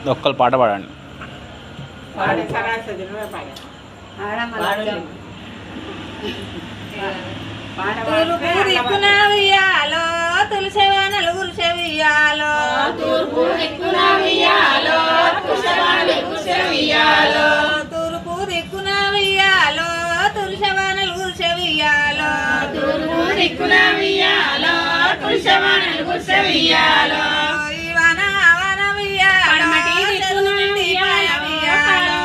ఒక్కరు పాట పాడండి. తూర్పు దిక్కున వియ్యాలో తులసివ నలుగురు చెవియాలో తూర్పు దిక్కున వియ్యాలో తులసివ నలుగురు చెవియాలో తూర్పు దిక్కున వియ్యాలో తులసివ నలుగురు చెవియాలో తూర్పు దిక్కున వియ్యాలో తులసివ నలుగురు చెవియాలో ఇవన అవన వియ్యాలో మటి దిక్కున వియ్యాలో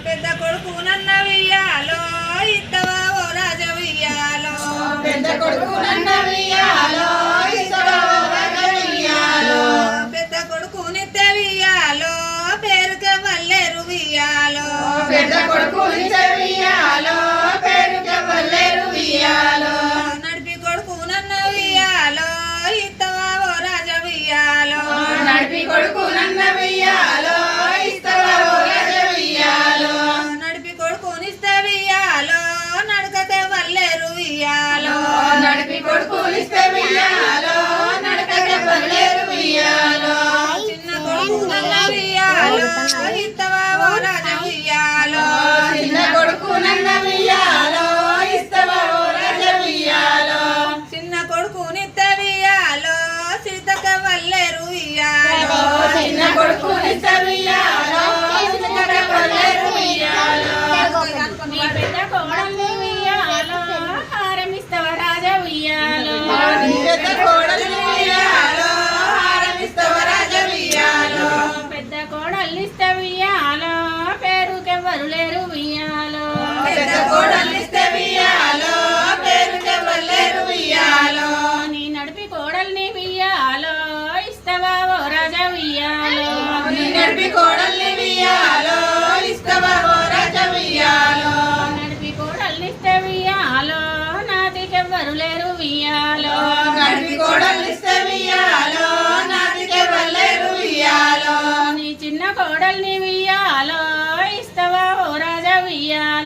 పెద్ద కొడుకు నన్న వియ్యాలో ఇత్తవా ఓ రాజ వియ్యాలో పెద్ద కొడుకు నన్న వియ్యాలో ఇత్తవా ఓ రాజ వియ్యాలో పెద్ద కొడుకు నిత్త వియ్యాలో పేరుక వల్లేరు వియ్యాలో పెద్ద కొడుకు నిత్త వియ్యాలో పేరుక వల్లేరు వియ్యాలో నడిపి కొడుకు నన్న వియ్యాలో ఇత్తవా ఓ రాజ వియ్యాలో నడిపి కొడుకు నన్న వియ్యాలో ఇత్తవా ఓ రాజ వియ్యాలో నడిపి కొడుకు నిస్త వియ్యాలో నడకతే వల్లేరు వియ్యాలో నడిపి కొడుకు నిస్త వియ్యాలో నడకతే వల్లేరు వియ్యాలో చిన్న కొడుకు నన్న వియ్యాలో ఇత్తవా ఓ రాజ వియ్యాలో చిన్న కొడుకు నన్న వియ్యాలో ఇస్తవా ఓ రాజ వియ్యాలో చిన్న కొడుకు నిత్త వియ్యాలో సీతక వల్లేరు వియ్యాలో చిన్న కొడుకు నిత్త